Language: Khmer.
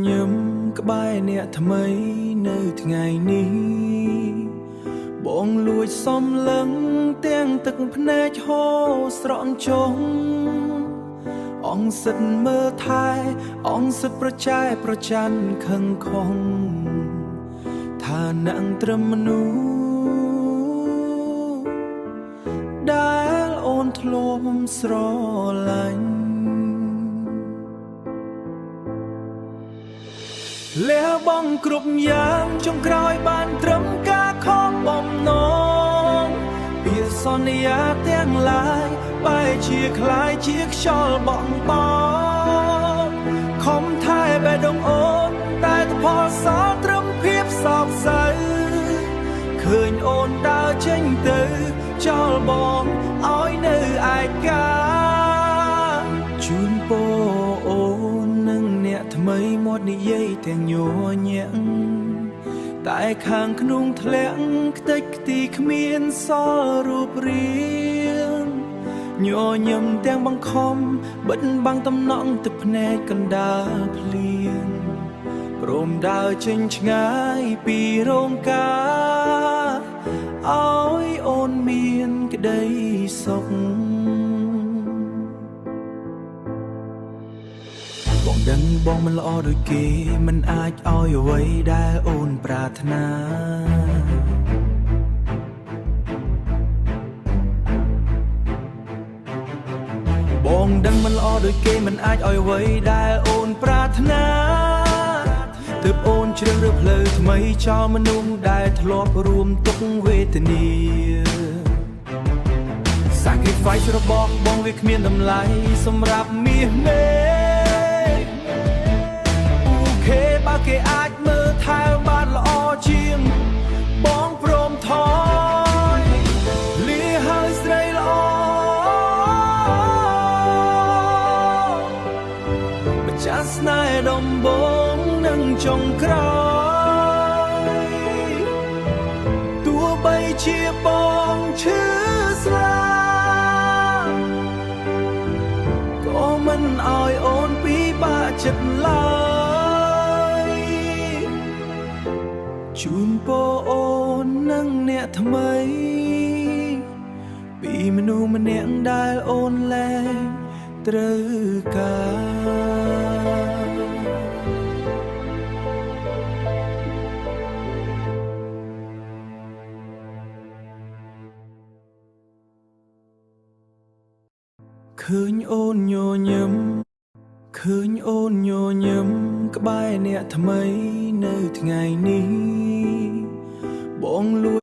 ញឹមក្បែរអ្នកថ្មីនៅថ្ងៃនេះបងលួចសំឡឹងទាំងទឹកភ្នែកហូរស្រក់ចុះអងសិតមើលថែអងសិតប្រចែប្រច័នខឹងខំថានឹងត្រឹមមនុស្សដែលអូនធ្លាប់ស្រឡាញ់លះបង់គ្រប់យ៉ាងចុងក្រោយបានត្រឹមការខកបំណងពាក្យសន្យាទាំងឡាយបែរជាคล้ายជាខ្យល់បក់បោកខំថែបេះដូងអូនតែទៅផលសល់ត្រឹមភាពសោកសៅឃើញអូនដើរចេញទៅចោលបងឲ្យនៅឯកាជូនពរអូននឹងអ្នកថ្មីមាត់និយាយទាំងញ័រញាក់តែខាងក្នុងធ្លាក់ខ្ទេចខ្ទីគ្មានសល់រូបរាងញ័រញឹមទាំងបង្ខំបិទបាំងតំណក់ទឹកភ្នែកកណ្ដាលភ្លៀងព្រមដើរចេញឆ្ងាយពីរោងការឲ្យអូនមានក្តីសុខបងដឹងបងមិនល្អដូចគេមិនអាចឲ្យអ្វីដែលអូនប្រាថ្នាបងដឹងមិនល្អដូចគេមិនអាចឲ្យអ្វីដែលអូនប្រាថ្នាទើបអូនជ្រើសរើសផ្លូវថ្មីចោលមនុស្សដែលធ្លាប់រួមទុក្ខវេទនា Sacrifice របស់បងវាគ្មានតម្លៃសម្រាប់មាសមេបើគេអាចមើលថែបានល្អជាងបងព្រមថយលាហើយស្រីល្អម្ចាស់ស្នេហ៍ដំបងនឹងចុងក្រោយទោះបីជាបងឈឺស្លាប់ក៏មិនឲ្យអូនពិបាកចិត្តឡើយជូនពរអូននឹងអ្នកថ្មីពីមនុស្សម្នាក់ដែលអូនលែងត្រូវការឃើញអូនញញឹមឃើញអូនញញឹមក្បែរអ្នកថ្មីនៅថ្ងៃនេះបងលួច